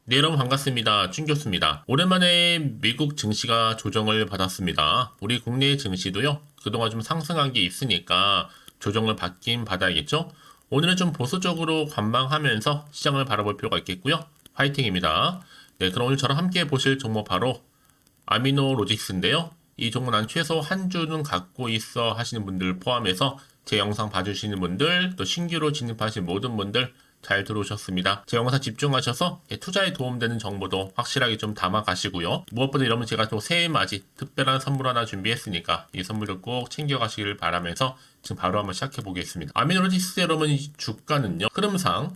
네, 여러분 반갑습니다. 춘교수입니다. 오랜만에 미국 증시가 조정을 받았습니다. 우리 국내 증시도요, 그동안 좀 상승한 게 있으니까 조정을 받긴 받아야겠죠? 오늘은 좀 보수적으로 관망하면서 시장을 바라볼 필요가 있겠고요. 화이팅입니다. 네, 그럼 오늘 저랑 함께 보실 종목 바로 아미노로직스인데요. 이 종목 난 최소 한 주는 갖고 있어 하시는 분들 포함해서 제 영상 봐주시는 분들, 또 신규로 진입하신 모든 분들 잘 들어오셨습니다. 제 영상 집중하셔서 투자에 도움되는 정보도 확실하게 좀 담아 가시고요. 무엇보다 여러분 제가 또 새해 맞이 특별한 선물 하나 준비했으니까 이 선물을 꼭 챙겨 가시길 바라면서 지금 바로 한번 시작해 보겠습니다. 아미노로직스 여러분 이 주가는요. 흐름상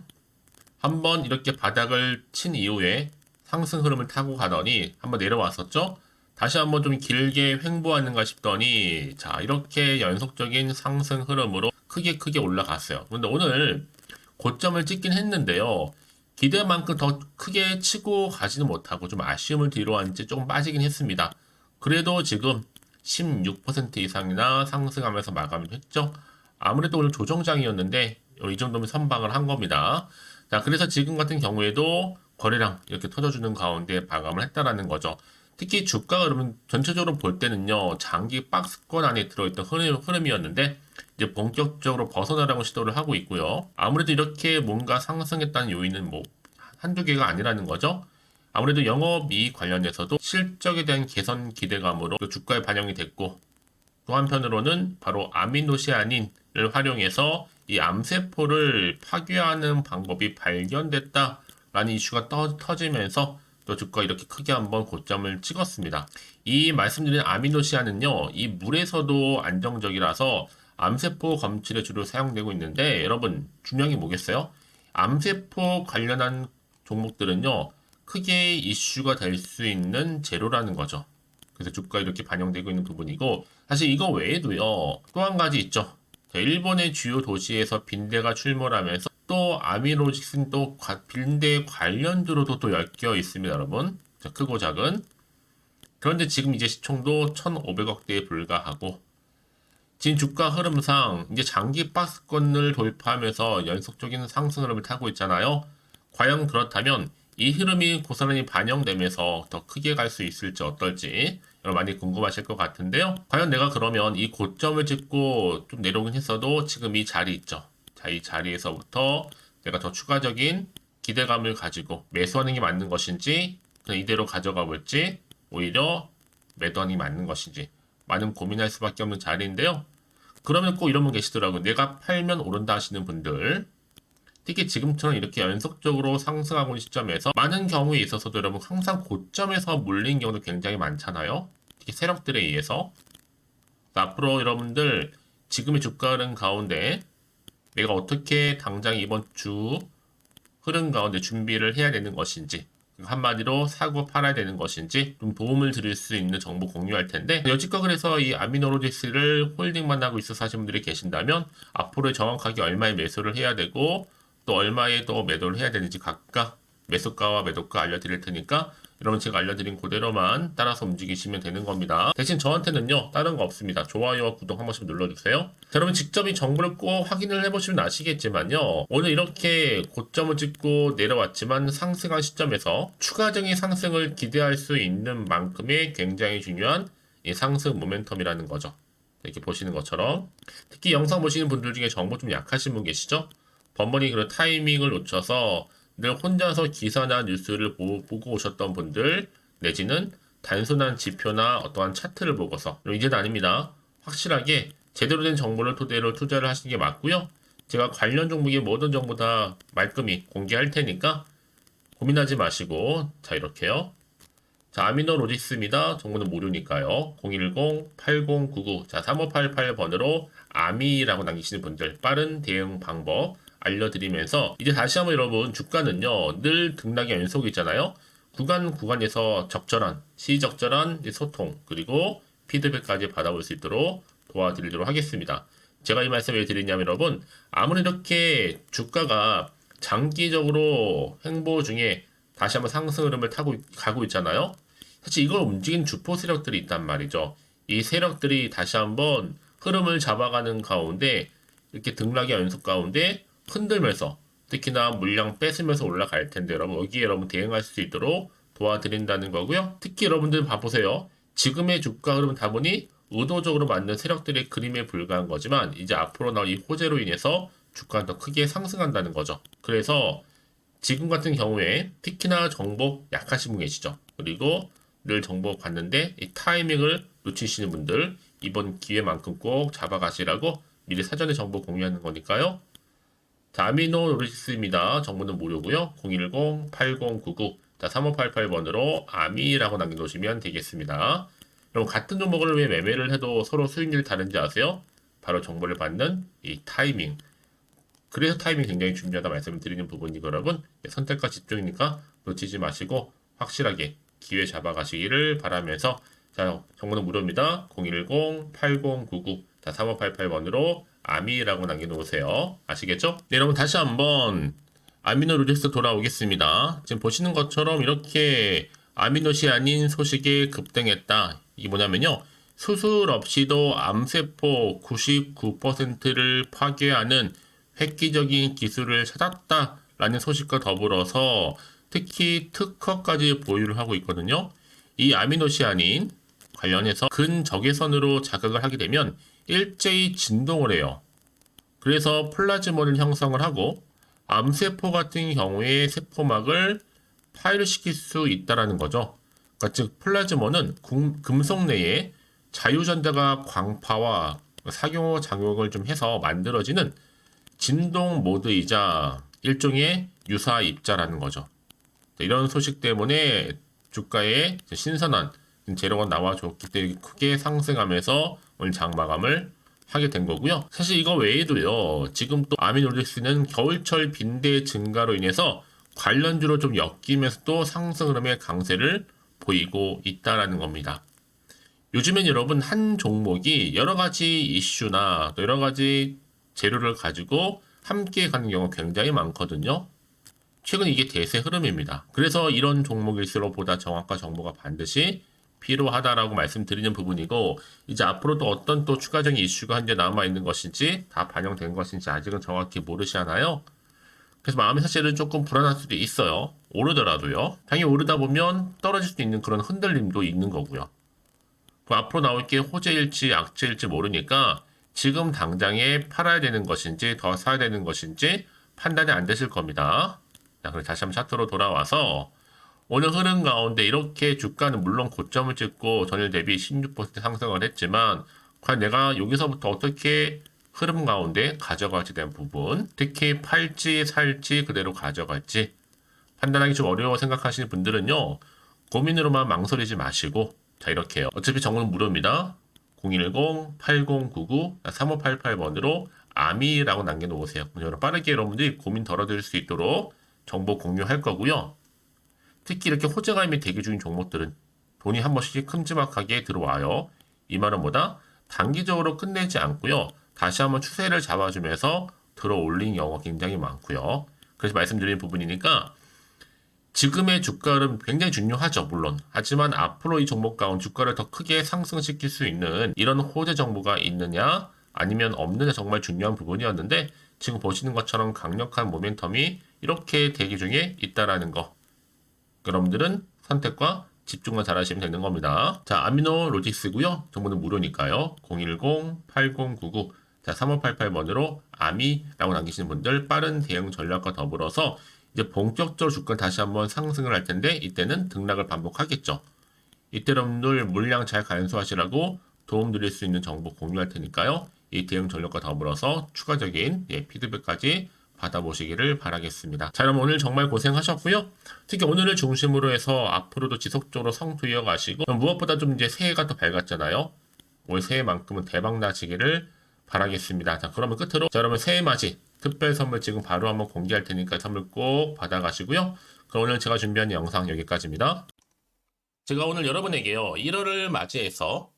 한번 이렇게 바닥을 친 이후에 상승 흐름을 타고 가더니 한번 내려왔었죠. 다시 한번 좀 길게 횡보하는가 싶더니 자 이렇게 연속적인 상승 흐름으로 크게 올라갔어요. 그런데 오늘 고점을 찍긴 했는데요. 기대만큼 더 크게 치고 가지는 못하고 좀 아쉬움을 뒤로 한 채 조금 빠지긴 했습니다. 그래도 지금 16% 이상이나 상승하면서 마감을 했죠. 아무래도 오늘 조정장이었는데 이 정도면 선방을 한 겁니다. 자, 그래서 지금 같은 경우에도 거래량 이렇게 터져주는 가운데 마감을 했다라는 거죠. 특히 주가가 그러면 전체적으로 볼 때는요, 장기 박스권 안에 들어있던 흐름이었는데, 이제 본격적으로 벗어나라고 시도를 하고 있고요. 아무래도 이렇게 뭔가 상승했다는 요인은 뭐, 한두 개가 아니라는 거죠. 아무래도 영업이익 관련해서도 실적에 대한 개선 기대감으로 주가에 반영이 됐고, 또 한편으로는 바로 아미노시아닌을 활용해서 이 암세포를 파괴하는 방법이 발견됐다라는 이슈가 터지면서 또 주가 이렇게 크게 한번 고점을 찍었습니다. 이 말씀드린 아미노시아는요, 이 물에서도 안정적이라서 암세포 검출에 주로 사용되고 있는데 여러분 중요한 게 뭐겠어요? 암세포 관련한 종목들은요, 크게 이슈가 될 수 있는 재료라는 거죠. 그래서 주가 이렇게 반영되고 있는 부분이고 사실 이거 외에도요 또 한 가지 있죠. 일본의 주요 도시에서 빈대가 출몰하면서 또 아미노직슨 또 빈대 관련주로도 또 엮여 있습니다, 여러분. 자, 크고 작은. 그런데 지금 이제 시총도 1,500억대에 불과하고 지금 주가 흐름상 이제 장기 박스권을 돌파하면서 연속적인 상승 흐름을 타고 있잖아요. 과연 그렇다면 이 흐름이 고스란히 반영되면서 더 크게 갈 수 있을지 어떨지 여러분 많이 궁금하실 것 같은데요. 과연 내가 그러면 이 고점을 찍고 좀 내려오긴 했어도 지금 이 자리 있죠. 자, 이 자리에서부터 내가 더 추가적인 기대감을 가지고 매수하는 게 맞는 것인지 그냥 이대로 가져가 볼지 오히려 매도하는 게 맞는 것인지 많은 고민할 수밖에 없는 자리인데요. 그러면 꼭 이런 분 계시더라고요. 내가 팔면 오른다 하시는 분들. 특히 지금처럼 이렇게 연속적으로 상승하고 있는 시점에서 많은 경우에 있어서도 여러분 항상 고점에서 물린 경우도 굉장히 많잖아요. 특히 세력들에 의해서. 앞으로 여러분들 지금의 주가 흐름 가운데 내가 어떻게 당장 이번 주 흐름 가운데 준비를 해야 되는 것인지 한마디로 사고 팔아야 되는 것인지 좀 도움을 드릴 수 있는 정보 공유할 텐데 여지껏 그래서 이 아미노로직스를 홀딩만 하고 있어서 하시는 분들이 계신다면 앞으로 정확하게 얼마에 매수를 해야 되고 또 얼마에 또 매도를 해야 되는지 각각 매수가와 매도가 알려드릴 테니까 여러분 제가 알려드린 그대로만 따라서 움직이시면 되는 겁니다. 대신 저한테는요 다른 거 없습니다. 좋아요와 구독 한 번씩 눌러주세요. 자, 여러분 직접 이 정보를 꼭 확인을 해보시면 아시겠지만요 오늘 이렇게 고점을 찍고 내려왔지만 상승한 시점에서 추가적인 상승을 기대할 수 있는 만큼의 굉장히 중요한 이 상승 모멘텀이라는 거죠. 이렇게 보시는 것처럼 특히 영상 보시는 분들 중에 정보 좀 약하신 분 계시죠? 번번이 그런 타이밍을 놓쳐서 늘 혼자서 기사나 뉴스를 보고 오셨던 분들 내지는 단순한 지표나 어떠한 차트를 보고서 이제는 아닙니다. 확실하게 제대로 된 정보를 토대로 투자를 하시는 게 맞고요. 제가 관련 종목의 모든 정보 다 말끔히 공개할 테니까 고민하지 마시고 자 이렇게요. 자 아미노로직스입니다. 정보는 무료니까요. 010-8099 자 3588번으로 아미라고 남기시는 분들 빠른 대응 방법 알려드리면서 이제 다시 한번 여러분 주가는요 늘 등락의 연속이잖아요. 구간에서 적절한 시적절한 소통 그리고 피드백까지 받아볼 수 있도록 도와드리도록 하겠습니다. 제가 이 말씀을 드리냐면 여러분 아무리 이렇게 주가가 장기적으로 횡보 중에 다시 한번 상승 흐름을 가고 있잖아요. 사실 이걸 움직인 주포 세력들이 있단 말이죠. 이 세력들이 다시 한번 흐름을 잡아가는 가운데 이렇게 등락의 연속 가운데 흔들면서 특히나 물량 뺏으면서 올라갈 텐데 여러분 여기에 여러분 대응할 수 있도록 도와드린다는 거고요. 특히 여러분들 봐보세요. 지금의 주가 흐름은 다분히 의도적으로 만든 세력들의 그림에 불과한 거지만 이제 앞으로 나올 이 호재로 인해서 주가가 더 크게 상승한다는 거죠. 그래서 지금 같은 경우에 특히나 정보 약하신 분 계시죠. 그리고 늘 정보 봤는데 이 타이밍을 놓치시는 분들 이번 기회만큼 꼭 잡아가시라고 미리 사전에 정보 공유하는 거니까요. 자, 아미노로직스입니다. 정보는 무료고요. 010-8099-3588번으로 아미라고 남겨놓으시면 되겠습니다. 그럼 같은 종목을 왜 매매를 해도 서로 수익률이 다른지 아세요? 바로 정보를 받는 이 타이밍. 그래서 타이밍이 굉장히 중요하다 말씀을 드리는 부분이고 여러분 선택과 집중이니까 놓치지 마시고 확실하게 기회 잡아가시기를 바라면서 자, 정보는 무료입니다. 010-8099-3588번으로 아미라고 남겨놓으세요. 아시겠죠? 네, 여러분 다시 한번 아미노로직스 돌아오겠습니다. 지금 보시는 것처럼 이렇게 아미노시 아닌 소식에 급등했다. 이게 뭐냐면요. 수술 없이도 암세포 99%를 파괴하는 획기적인 기술을 찾았다라는 소식과 더불어서 특히 특허까지 보유를 하고 있거든요. 이 아미노시아닌 관련해서 근적외선으로 자극을 하게 되면 일제히 진동을 해요. 그래서 플라즈몬을 형성을 하고 암세포 같은 경우에 세포막을 파열시킬 수 있다라는 거죠. 그러니까 즉 플라즈몬은 금속 내에 자유전자가 광파와 사교 작용을 좀 해서 만들어지는 진동 모드이자 일종의 유사 입자라는 거죠. 이런 소식 때문에 주가에 신선한 재료가 나와줬기 때문에 크게 상승하면서 오늘 장마감을 하게 된 거고요. 사실 이거 외에도요. 지금 또 아미노직스는 겨울철 빈대 증가로 인해서 관련주로 좀 엮이면서 또 상승 흐름의 강세를 보이고 있다라는 겁니다. 요즘엔 여러분 한 종목이 여러 가지 이슈나 또 여러 가지 재료를 가지고 함께 가는 경우가 굉장히 많거든요. 최근 이게 대세 흐름입니다. 그래서 이런 종목일수록 보다 정확한 정보가 반드시 필요하다라고 말씀드리는 부분이고 이제 앞으로 또 어떤 또 추가적인 이슈가 현재 남아있는 것인지 다 반영된 것인지 아직은 정확히 모르시잖아요. 그래서 마음의 사실은 조금 불안할 수도 있어요. 오르더라도요. 당연히 오르다 보면 떨어질 수 있는 그런 흔들림도 있는 거고요. 앞으로 나올 게 호재일지 악재일지 모르니까 지금 당장에 팔아야 되는 것인지 더 사야 되는 것인지 판단이 안 되실 겁니다. 자, 그럼 다시 한번 차트로 돌아와서 오늘 흐름 가운데 이렇게 주가는 물론 고점을 찍고 전일 대비 16% 상승을 했지만 과연 내가 여기서부터 어떻게 흐름 가운데 가져갈지 대한 부분 특히 팔지 살지 그대로 가져갈지 판단하기 좀 어려워 생각하시는 분들은요. 고민으로만 망설이지 마시고 자 이렇게요. 어차피 정보는 무료입니다. 010-8099-3588번으로 아미라고 남겨놓으세요. 빠르게 여러분들이 고민 덜어드릴 수 있도록 정보 공유할 거고요. 특히 이렇게 호재감이 대기 중인 종목들은 돈이 한 번씩 큼지막하게 들어와요. 이 말은 뭐다? 단기적으로 끝내지 않고요. 다시 한번 추세를 잡아주면서 들어올린 경우가 굉장히 많고요. 그래서 말씀드리는 부분이니까 지금의 주가 흐름 굉장히 중요하죠, 물론. 하지만 앞으로 이 종목 가운데 주가를 더 크게 상승시킬 수 있는 이런 호재 정보가 있느냐 아니면 없느냐 정말 중요한 부분이었는데 지금 보시는 것처럼 강력한 모멘텀이 이렇게 대기 중에 있다라는 거. 여러분들은 선택과 집중만 잘하시면 되는 겁니다. 자, 아미노로직스고요. 정보는 무료니까요. 010-8099 자, 3588번으로 아미라고 남기시는 분들 빠른 대응 전략과 더불어서 이제 본격적으로 주가 다시 한번 상승을 할 텐데 이때는 등락을 반복하겠죠. 이때 여러분들 물량 잘 간수하시라고 도움 드릴 수 있는 정보 공유할 테니까요. 이 대응 전략과 더불어서 추가적인 피드백까지 받아보시기를 바라겠습니다. 자, 그럼 오늘 정말 고생하셨고요. 특히 오늘을 중심으로 해서 앞으로도 지속적으로 성투 이어가시고 무엇보다 좀 이제 새해가 더 밝았잖아요. 올 새해만큼은 대박 나시기를 바라겠습니다. 자, 그러면 끝으로 자, 여러분 새해 맞이 특별 선물 지금 바로 한번 공개할 테니까 선물 꼭 받아가시고요. 그럼 오늘 제가 준비한 영상 여기까지입니다. 제가 오늘 여러분에게요. 1월을 맞이해서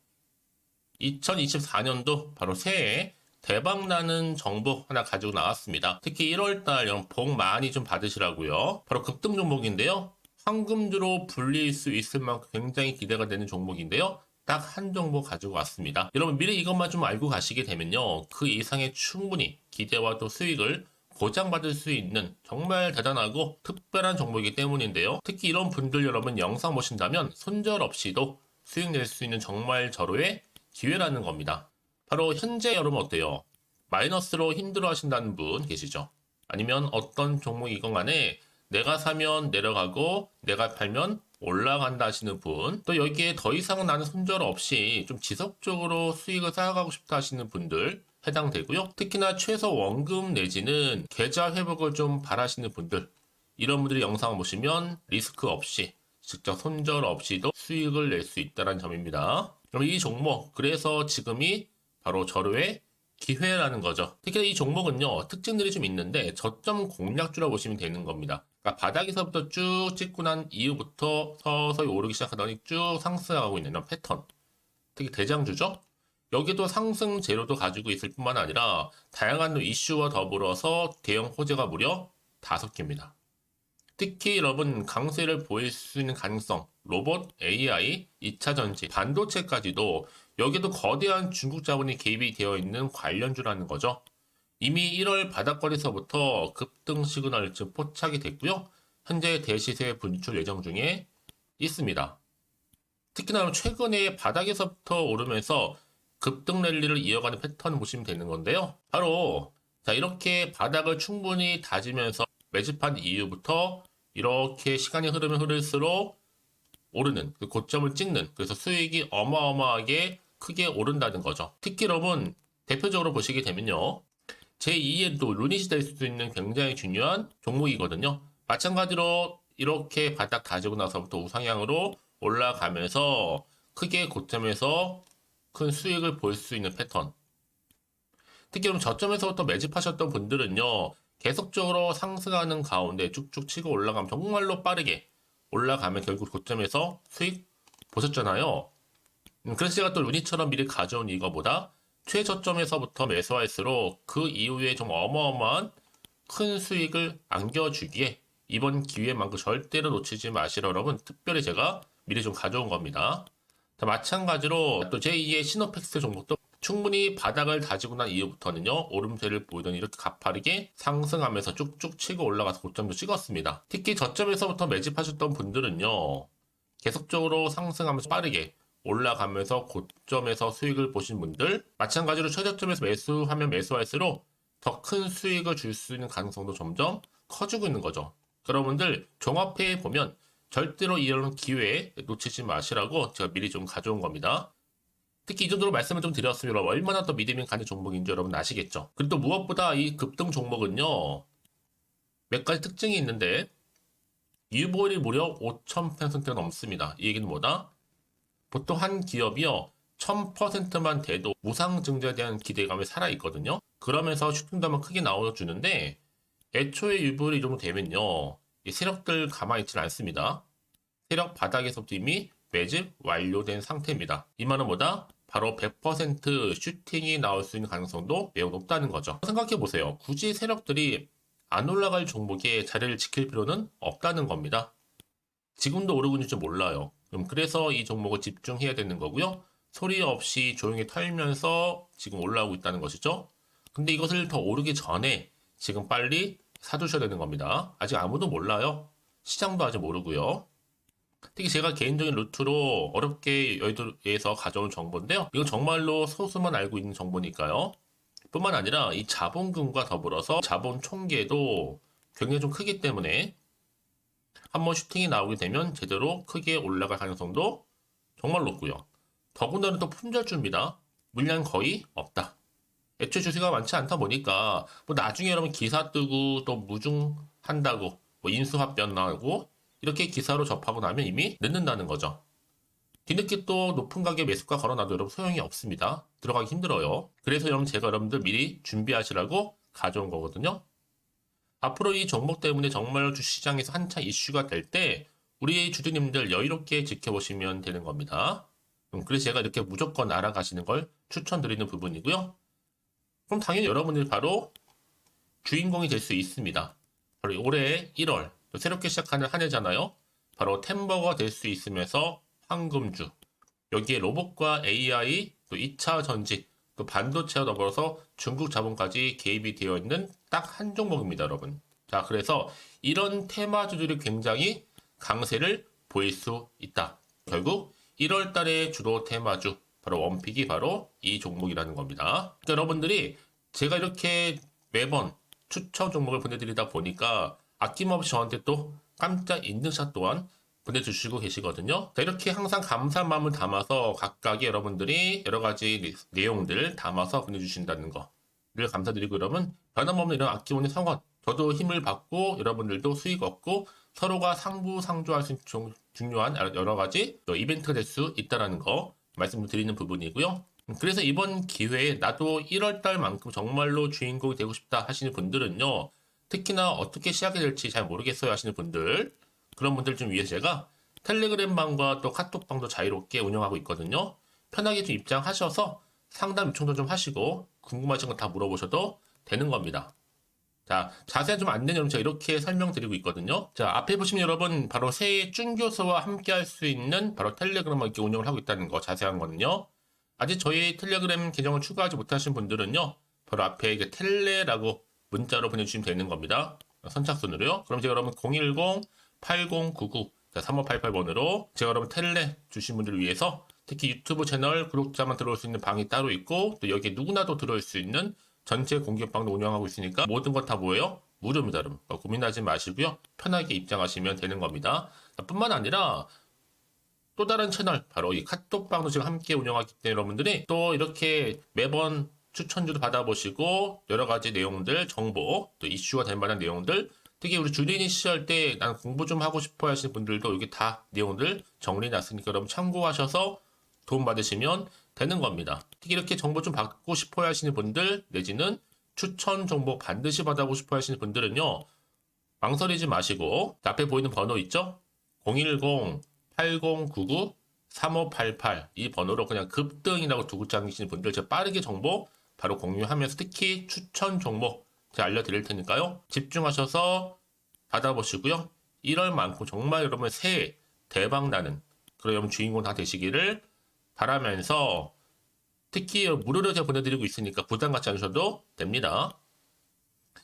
2024년도 바로 새해 대박나는 정보 하나 가지고 나왔습니다. 특히 1월달 여러분 복 많이 좀 받으시라고요. 바로 급등 종목인데요. 황금주로 불릴 수 있을 만큼 굉장히 기대가 되는 종목인데요. 딱 한 종목 가지고 왔습니다. 여러분 미리 이것만 좀 알고 가시게 되면요. 그 이상의 충분히 기대와 또 수익을 보장받을 수 있는 정말 대단하고 특별한 종목이기 때문인데요. 특히 이런 분들 여러분 영상 보신다면 손절없이도 수익 낼 수 있는 정말 절호의 기회라는 겁니다. 바로 현재 여러분 어때요? 마이너스로 힘들어 하신다는 분 계시죠? 아니면 어떤 종목이건 간에 내가 사면 내려가고 내가 팔면 올라간다 하시는 분, 또 여기에 더 이상 나는 손절 없이 좀 지속적으로 수익을 쌓아가고 싶다 하시는 분들 해당되고요. 특히나 최소 원금 내지는 계좌 회복을 좀 바라시는 분들, 이런 분들이 영상을 보시면 리스크 없이 직접 손절 없이도 수익을 낼 수 있다는 점입니다. 그럼 이 종목, 그래서 지금이 바로 절호의 기회라는 거죠. 특히 이 종목은요, 특징들이 좀 있는데 저점 공략주라고 보시면 되는 겁니다. 그러니까 바닥에서부터 쭉 찍고 난 이후부터 서서히 오르기 시작하더니 쭉 상승하고 있는 이런 패턴. 특히 대장주죠. 여기도 상승 재료도 가지고 있을 뿐만 아니라 다양한 이슈와 더불어서 대형 호재가 무려 5개입니다. 특히 여러분 강세를 보일 수 있는 가능성, 로봇, AI, 2차 전지, 반도체까지도 여기도 거대한 중국 자본이 개입이 되어 있는 관련주라는 거죠. 이미 1월 바닥거리서부터 급등 시그널 즉 포착이 됐고요. 현재 대시세 분출 예정 중에 있습니다. 특히나 최근에 바닥에서부터 오르면서 급등 랠리를 이어가는 패턴을 보시면 되는 건데요. 바로 이렇게 바닥을 충분히 다지면서 매집한 이후부터 이렇게 시간이 흐르면 흐를수록 오르는 그 고점을 찍는, 그래서 수익이 어마어마하게 크게 오른다는 거죠. 특히 여러분 대표적으로 보시게 되면요, 제2의 또 루닛이 될 수도 있는 굉장히 중요한 종목이거든요. 마찬가지로 이렇게 바닥 다지고 나서부터 우상향으로 올라가면서 크게 고점에서 큰 수익을 볼 수 있는 패턴. 특히 그럼 저점에서부터 매집하셨던 분들은요, 계속적으로 상승하는 가운데 쭉쭉 치고 올라가면 정말로 빠르게 올라가면 결국 고점에서 수익 보셨잖아요. 그래서 제가 또 루니처럼 미리 가져온 이거보다 최저점에서부터 매수할수록 그 이후에 좀 어마어마한 큰 수익을 안겨주기에 이번 기회만큼 절대로 놓치지 마시라 여러분 특별히 제가 미리 좀 가져온 겁니다. 마찬가지로 또 제2의 시노펙스 종목도 충분히 바닥을 다지고 난 이후부터는요, 오름세를 보이더니 이렇게 가파르게 상승하면서 쭉쭉 치고 올라가서 고점도 찍었습니다. 특히 저점에서부터 매집하셨던 분들은요, 계속적으로 상승하면서 빠르게 올라가면서 고점에서 수익을 보신 분들, 마찬가지로 최저점에서 매수하면 매수할수록 더 큰 수익을 줄 수 있는 가능성도 점점 커지고 있는 거죠. 여러분들 종합해 보면 절대로 이런 기회에 놓치지 마시라고 제가 미리 좀 가져온 겁니다. 특히 이 정도로 말씀을 좀 드렸으면 얼마나 더 믿음이 가는 종목인지 여러분 아시겠죠? 그리고 또 무엇보다 이 급등 종목은요, 몇 가지 특징이 있는데 유보율이 무려 5,000%가 넘습니다. 이 얘기는 뭐다? 보통 한 기업이요 1000%만 돼도 무상증자에 대한 기대감이 살아있거든요. 그러면서 슈팅도 한번 크게 나와주는데 애초에 유보율이 이 정도 되면요, 이 세력들 가만히 있지는 않습니다. 세력 바닥에서부터 이미 매집 완료된 상태입니다. 이 말은 뭐다? 바로 100% 슈팅이 나올 수 있는 가능성도 매우 높다는 거죠. 생각해보세요. 굳이 세력들이 안 올라갈 종목에 자리를 지킬 필요는 없다는 겁니다. 지금도 오르고 있는지 몰라요. 그래서 이 종목을 집중해야 되는 거고요. 소리 없이 조용히 털면서 지금 올라오고 있다는 것이죠. 근데 이것을 더 오르기 전에 지금 빨리 사두셔야 되는 겁니다. 아직 아무도 몰라요. 시장도 아직 모르고요. 특히 제가 개인적인 루트로 어렵게 여의도에서 가져온 정보인데요. 이건 정말로 소수만 알고 있는 정보니까요. 뿐만 아니라 이 자본금과 더불어서 자본 총계도 굉장히 좀 크기 때문에 한번 슈팅이 나오게 되면 제대로 크게 올라갈 가능성도 정말 높고요. 더군다나 또 품절주입니다. 물량 거의 없다. 애초에 주식가 많지 않다 보니까 뭐 나중에 여러분 기사 뜨고 또 무중한다고 뭐 인수합병 나오고 이렇게 기사로 접하고 나면 이미 늦는다는 거죠. 뒤늦게 또 높은 가격에 매수가 걸어놔도 여러분 소용이 없습니다. 들어가기 힘들어요. 그래서 여러분 제가 여러분들 미리 준비하시라고 가져온 거거든요. 앞으로 이 종목 때문에 정말 주시장에서 한창 이슈가 될 때 우리 주주님들 여유롭게 지켜보시면 되는 겁니다. 그래서 제가 이렇게 무조건 알아가시는 걸 추천드리는 부분이고요. 그럼 당연히 여러분들이 바로 주인공이 될 수 있습니다. 바로 올해 1월 또 새롭게 시작하는 한 해잖아요. 바로 템버가 될 수 있으면서 황금주, 여기에 로봇과 AI 또 2차 전지 또 반도체와 더불어서 중국 자본까지 개입이 되어 있는 딱 한 종목입니다, 여러분. 자, 그래서 이런 테마주들이 굉장히 강세를 보일 수 있다. 결국 1월 달에 주로 테마주, 바로 원픽이 바로 이 종목이라는 겁니다. 그러니까 여러분들이 제가 이렇게 매번 추천 종목을 보내드리다 보니까 아낌없이 저한테 또 깜짝 인증샷 또한 보내주시고 계시거든요. 자, 이렇게 항상 감사한 마음을 담아서 각각의 여러분들이 여러 가지 내용들 담아서 보내주신다는 거를 감사드리고, 여러분 변함없는 이런 아낌없는 성원, 저도 힘을 받고 여러분들도 수익 얻고 서로가 상부상조할 수 있는 중요한 여러 가지 이벤트가 될 수 있다는 거 말씀드리는 부분이고요. 그래서 이번 기회에 나도 1월 달만큼 정말로 주인공이 되고 싶다 하시는 분들은요, 특히나 어떻게 시작이 될지 잘 모르겠어요 하시는 분들, 그런 분들 좀 위해서 제가 텔레그램 방과 또 카톡방도 자유롭게 운영하고 있거든요. 편하게 좀 입장하셔서 상담 요청도 좀 하시고 궁금하신 거 다 물어보셔도 되는 겁니다. 자, 자세한 좀 안내는 여러분 제가 이렇게 설명드리고 있거든요. 자, 앞에 보시면 여러분 바로 새해 쭌교수와 함께 할 수 있는 바로 텔레그램을 이렇게 운영을 하고 있다는 거, 자세한 거는요. 아직 저희 텔레그램 계정을 추가하지 못하신 분들은요, 바로 앞에 이게 텔레라고 문자로 보내주시면 되는 겁니다. 선착순으로요. 그럼 제가 여러분 010-8099-3588번으로 제가 여러분 텔레 주신 분들을 위해서 특히 유튜브 채널 구독자만 들어올 수 있는 방이 따로 있고, 또 여기에 누구나도 들어올 수 있는 전체 공개방도 운영하고 있으니까 모든 것 다 뭐예요? 무료입니다, 여러분. 고민하지 마시고요. 편하게 입장하시면 되는 겁니다. 뿐만 아니라 또 다른 채널, 바로 이 카톡방도 지금 함께 운영하기 때문에 여러분들이 또 이렇게 매번 추천주도 받아보시고 여러 가지 내용들, 정보, 또 이슈가 될 만한 내용들, 특히 우리 주린이 시절 때 난 공부 좀 하고 싶어 하시는 분들도 여기 다 내용들 정리해놨으니까 여러분 참고하셔서 도움 받으시면 되는 겁니다. 특히 이렇게 정보 좀 받고 싶어 하시는 분들, 내지는 추천 정보 반드시 받아보고 싶어 하시는 분들은요, 망설이지 마시고 앞에 보이는 번호 있죠? 010-8099-3588 이 번호로 그냥 급등이라고 두고 당기시는 분들 제가 빠르게 정보 바로 공유하면서 특히 추천 종목 제가 알려드릴 테니까요. 집중하셔서 받아보시고요. 1월만큼 정말 여러분 새해 대박나는 그런 여러분 주인공 다 되시기를 바라면서, 특히 무료로 제가 보내드리고 있으니까 부담 갖지 않으셔도 됩니다.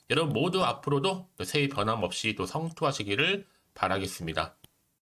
여러분 모두 앞으로도 새해 변함없이 또 성투하시기를 바라겠습니다.